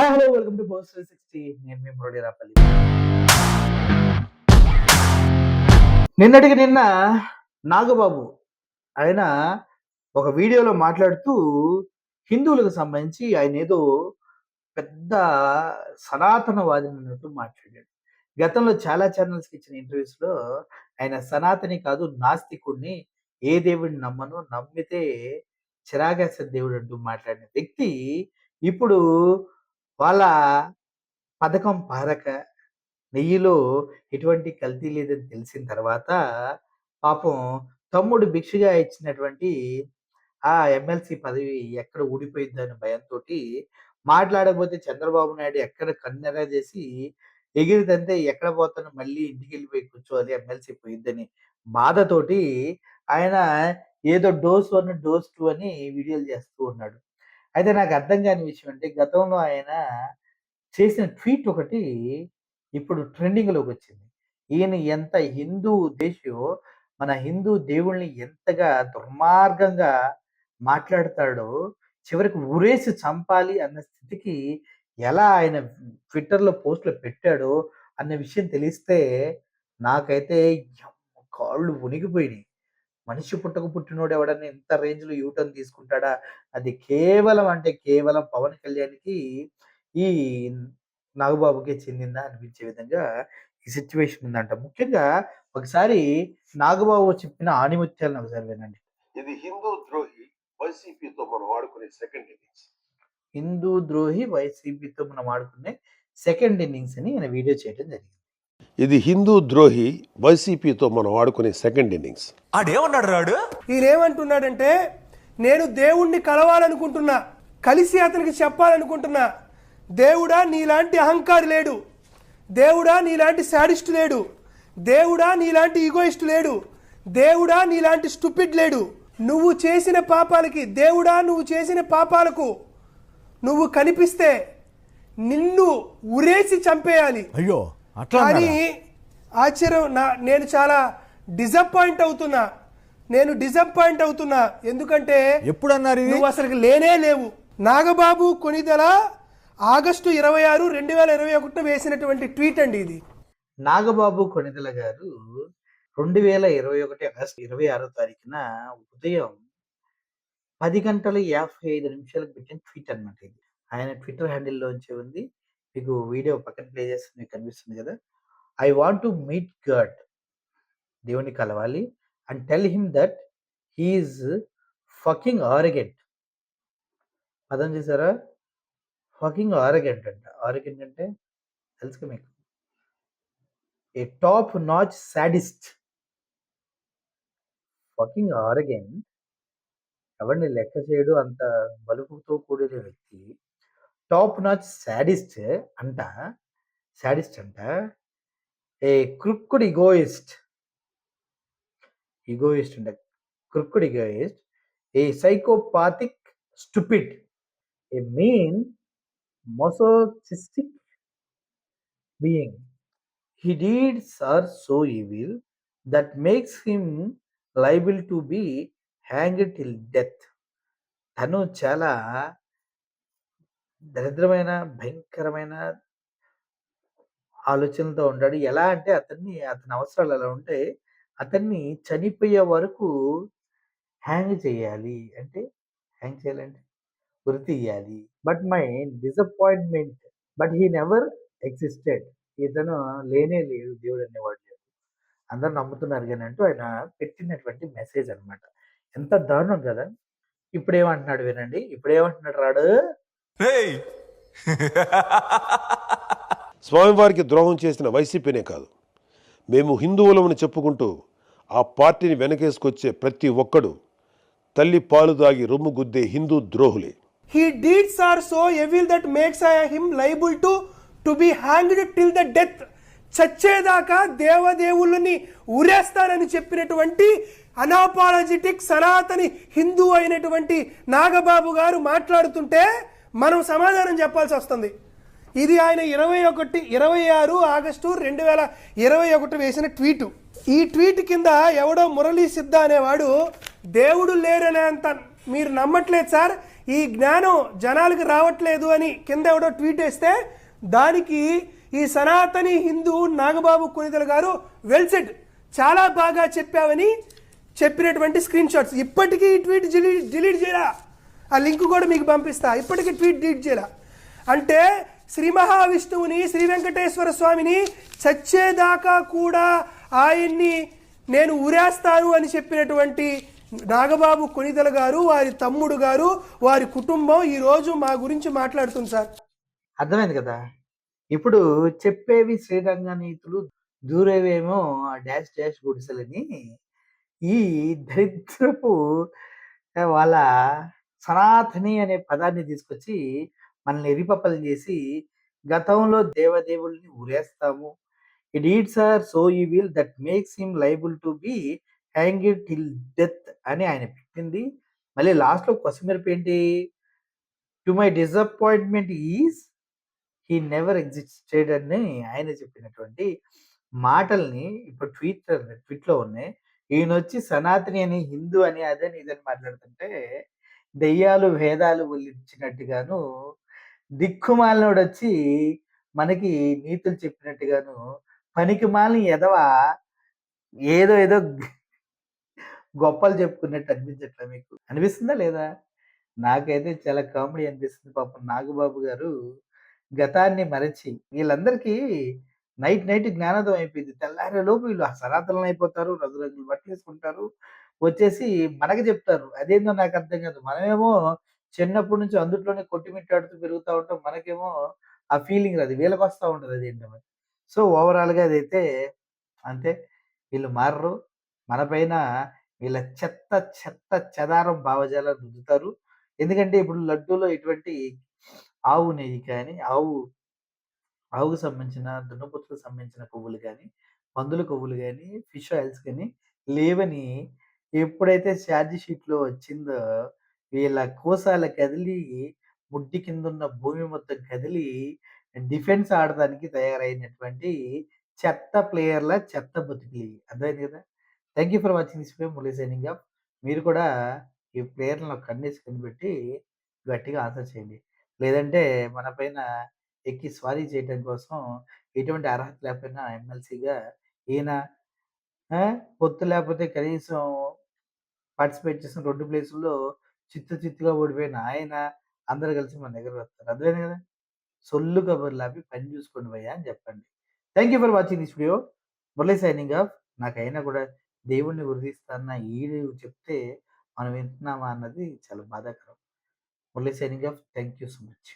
Hi hello welcome to post 360. నేను మీ మురళి రాపల్లి. నిన్నటికి నిన్న నాగబాబు ఆయన ఒక వీడియోలో మాట్లాడుతూ హిందువులకు సంబంధించి ఆయన ఏదో పెద్ద సనాతనవాది అన్నట్టు మాట్లాడాడు. గతంలో చాలా ఛానల్స్కి ఇచ్చిన ఇంటర్వ్యూస్లో ఆయన సనాతని కాదు నాస్తికుడిని, ఏ దేవుడిని నమ్మను, నమ్మితే చిరాకేసే దేవుడు అంటూ మాట్లాడిన వ్యక్తి ఇప్పుడు వాళ్ళ పథకం పారక నెయ్యిలో ఎటువంటి కల్తీ లేదని తెలిసిన తర్వాత పాపం తమ్ముడు భిక్షగా ఇచ్చినటువంటి ఆ ఎమ్మెల్సీ పదవి ఎక్కడ ఊడిపోయిద్దని భయంతోటి మాట్లాడకపోతే చంద్రబాబు నాయుడు ఎక్కడ కన్నెర చేసి ఎగిరిదంతే ఎక్కడ పోతాను మళ్ళీ ఇంటికి వెళ్ళిపోయి కూర్చోవాలి ఎమ్మెల్సీ పోయిద్దని బాధతోటి ఆయన ఏదో డోస్ 1 డోస్ 2 అని వీడియోలు చేస్తూ ఉన్నాడు. అయితే నాకు అర్థం కాని విషయం అంటే గతంలో ఆయన చేసిన ట్వీట్ ఒకటి ఇప్పుడు ట్రెండింగ్‌లోకి వచ్చింది. ఈయన ఎంత హిందూ ద్వేషియో, మన హిందూ దేవుళ్ళని ఎంతగా దుర్మార్గంగా మాట్లాడతాడో, చివరికి ఉరేసి చంపాలి అన్న స్థితికి ఎలా ఆయన ట్విట్టర్‌లో పోస్ట్‌లు పెట్టాడో అన్న విషయం తెలిస్తే నాకైతే కాళ్ళు వణికిపోయినాయి. మనిషి పుట్టక పుట్టినోడు ఎవడన్నా ఇంత రేంజ్‌లో యూ టర్న్ తీసుకుంటాడా? అది కేవలం అంటే కేవలం పవన్ కళ్యాణ్‌కి ఈ నాగబాబుకే చెందిందా అనిపించే విధంగా ఈ సిట్యుయేషన్ ఉందంట. ముఖ్యంగా ఒకసారి నాగబాబు చెప్పిన ఆణిముత్యాలను ఒకసారి వినండి. ఇది హిందూ ద్రోహి వైసీపీతో మనం ఆడుకునే సెకండ్ ఇన్నింగ్స్. హిందూ ద్రోహి వైసీపీతో మనం ఆడుకునే సెకండ్ ఇన్నింగ్స్ అని ఆయన వీడియో చేయడం జరిగింది. ఇది హిందూ ద్రోహి వైసీపీతో మనం ఆడుకునే సెకండ్ ఇన్నింగ్స్. ఆడేమన్నాడు రాడు? ఈయనేమంటున్నాడంటే నేను దేవుణ్ణి కలవాలనుకుంటున్నా, కలిసి అతనికి చెప్పాలనుకుంటున్నా, దేవుడా నీలాంటి అహంకారి లేడు, దేవుడా నీలాంటి శాడిస్ట్ లేడు, దేవుడా నీలాంటి ఈగోయిస్ట్ లేడు, దేవుడా నీలాంటి స్టూపిడ్ లేడు. నువ్వు చేసిన పాపాలకి, దేవుడా నువ్వు చేసిన పాపాలకు నువ్వు కనిపిస్తే నిన్ను ఉరేసి చంపేయాలి. అయ్యో అట్లా కానీ ఆశ్చర్యం, నేను చాలా డిసప్పాయింట్ అవుతున్నా. ఎందుకంటే ఎప్పుడన్నారు నువ్వు అసలు లేనే లేవు. నాగబాబు కొనిదెల ఆగస్టు 26, 2021 వేసినటువంటి ట్వీట్ అండి ఇది. నాగబాబు కొనిదెల గారు 2021 ఆగస్టు 26వ తారీఖున ఉదయం 10 గంటల 55 నిమిషాలకు పెట్టిన ట్వీట్ అన్నమాట ఇది. ఆయన ట్విట్టర్ హ్యాండిల్లోంచి ఉంది. మీకు వీడియో పక్కన ప్లే చేస్తే మీకు కనిపిస్తుంది కదా. I want to meet God, దేవుని కలవాలి, and tell him that he is fucking arrogant. పదం చేశారా? ఫకింగ్ ఆరగెంట్ అంట. ఆరగెంట్ అంటే తెలుసుగా మీకు, a top notch sadist. Fucking arrogant, ఎవరిని లెక్క చేయడు అంత బలుపుతో కూడిన వ్యక్తి, టాప్ నాచ్ సాడిస్ట్ అంట. ఏ క్రుక్కుడ్ ఈగోయిస్ట్ అంట. క్రుక్కుడ్ egoist, A psychopathic stupid, A mean masochistic being. His deeds are so evil that makes him liable to be hanged till death. తను చాలా దరిద్రమైన భయంకరమైన ఆలోచనలతో ఉంటాడు. ఎలా అంటే అతని అవసరాలు ఎలా ఉంటే అతన్ని చనిపోయే వరకు హ్యాంగ్ చేయాలి. అంటే హ్యాంగ్ చేయాలంటే ఉరి తీయాలి. But my disappointment, but he never existed. ఇతను లేనే లేడు, దేవుడు అనేవాడు లేదు, అందరూ నమ్ముతున్నారు కానీ అంటూ ఆయన పెట్టినటువంటి మెసేజ్ అన్నమాట. ఎంత దారుణం కదా. ఇప్పుడు ఏమంటున్నాడు వినండి. ఇప్పుడు ఏమంటున్నాడు రాడు? స్వామివారికి ద్రోహం చేసిన వైసీపీనే కాదు, మేము హిందువులమని చెప్పుకుంటూ ఆ పార్టీని వెనకేసుకొచ్చే ప్రతి ఒక్కడు తల్లి పాలు దాగి రొమ్ము గుద్దే Hindu ద్రోహులే. His deeds are so evil that makes him liable to be hanged till the death. చచ్చేదాకా దేవదేవులని ఉరేస్తారని చెప్పినటువంటి అనాపాలజెటిక్ సనాతని హిందూ అయినటువంటి నాగబాబు గారు మాట్లాడుతుంటే మనం సమాధానం చెప్పాల్సి వస్తుంది. ఇది ఆయన 26 ఆగస్టు 2021 వేసిన ట్వీటు. ఈ ట్వీట్ కింద ఎవడో మురళీ సిద్ధ అనేవాడు దేవుడు లేరనేంత మీరు నమ్మట్లేదు సార్, ఈ జ్ఞానం జనాలకు రావట్లేదు అని కింద ఎవడో ట్వీట్ వేస్తే దానికి ఈ సనాతని హిందూ నాగబాబు కొనిదల గారు వెల్ సెడ్, చాలా బాగా చెప్పావని చెప్పినటువంటి స్క్రీన్ షాట్స్. ఇప్పటికీ ఈ ట్వీట్ డిలీట్ చేయరా, ఆ లింక్ కూడా మీకు పంపిస్తా. ఇప్పటికీ ట్వీట్ డిలీట్ చేయరా. అంటే శ్రీ మహావిష్ణువుని, శ్రీ వెంకటేశ్వర స్వామిని చచ్చేదాకా కూడా ఆయన్ని నేను ఉరేస్తాను అని చెప్పినటువంటి నాగబాబు కొనిదల గారు, వారి తమ్ముడు గారు, వారి కుటుంబం ఈరోజు మా గురించి మాట్లాడుతుంది సార్. అర్థమైంది కదా. ఇప్పుడు చెప్పేవి శ్రీరంగ నీతులు, దూరేవేమో డాష్ డాష్ గుడిసెలని ఈ దరిద్రపు వాళ్ళ సనాతని అనే పదాన్ని తీసుకొచ్చి మనల్ని ఎరిపప్పలు చేసి గతంలో దేవదేవుల్ని ఉరేస్తాము. It are so evil that makes him liable to be hanged till death అని ఆయన పెట్టింది. మళ్ళీ లాస్ట్లో కొసమెరుపు ఏంటి, to my disappointment is he never existed అని ఆయన చెప్పినటువంటి మాటల్ని ఇప్పుడు ట్వీట్లో ఉన్నాయి. ఈయన వచ్చి సనాతని అని, హిందూ అని, అదని ఇదని మాట్లాడుతుంటే దెయ్యాలు వేదాలు వల్లించినట్టుగాను, దిక్కుమాలినోడు వచ్చి మనకి నీతులు చెప్పినట్టుగాను, పనికి మాలిన ఎదవ ఏదో ఏదో గొప్పలు చెప్పుకున్నట్టు అనిపించట్లా మీకు? అనిపిస్తుందా లేదా? నాకైతే చాలా కామెడీ అనిపిస్తుంది. పాపం నాగబాబు గారు గతాన్ని మరచి వీళ్ళందరికీ నైట్ జ్ఞానోదయం అయిపోయింది. తెల్లారేలోపు వీళ్ళు సనాతనలు అయిపోతారు, రంగురంగులు బట్టలేసుకుంటారు, వచ్చేసి మనకి చెప్తారు. అదేందో నాకు అర్థం కాదు. మనమేమో చిన్నప్పటి నుంచి అందుట్లోనే కొట్టుమిట్టాడుతూ పెరుగుతా ఉంటాం. మనకేమో ఆ ఫీలింగ్ రాదు, వీళ్ళకి వస్తూ ఉంటుంది అదేంటో మరి. సో ఓవరాల్గా అదైతే అంతే. వీళ్ళు మారరు. మన పైన వీళ్ళ చెత్త చెత్త చెదారం భావజాలాలు రుద్దుతారు. ఎందుకంటే ఇప్పుడు లడ్డూలో ఎటువంటి ఆవు నెయ్యి కానీ, ఆవుకు సంబంధించిన, దున్నపోతులకు సంబంధించిన కొవ్వులు కానీ, పందుల కొవ్వులు కానీ, ఫిష్ ఆయిల్స్ కానీ లేవని ఎప్పుడైతే ఛార్జ్ షీట్లో వచ్చిందో వీళ్ళ కోసాల కదిలి ముడ్డి కింద ఉన్న భూమి మొత్తం కదిలి డిఫెన్స్ ఆడడానికి తయారైనటువంటి చెత్త ప్లేయర్ల చెత్త బతుకులు. అర్థమైంది కదా. Thank you for watching this video. Murali signing off. మీరు కూడా ఈ ప్లేయర్లను కన్నేసి కనిపెట్టి గట్టిగా ఆన్సర్ చేయండి. లేదంటే మన పైన ఎక్కి స్వారీ చేయడం కోసం ఎటువంటి అర్హత లేకపోయినా ఎమ్మెల్సీగా ఈయన పొత్తు లేకపోతే కనీసం పార్టిసిపేట్ చేసిన 2 ప్లేసుల్లో చిత్తుగా ఓడిపోయిన ఆయన అందరూ కలిసి మన దగ్గర వస్తారు. అర్థమైంది కదా. సొల్లు కబుర్లు ఆపి పని చూసుకోండి భయ్యా అని చెప్పండి. Thank you for watching this video. Murali signing off. నాకైనా కూడా దేవుణ్ణి గుర్తిస్తాన్న ఈడు చెప్తే మనం వింటున్నామా అన్నది చాలా బాధాకరం. Murali signing off. Thank you so much.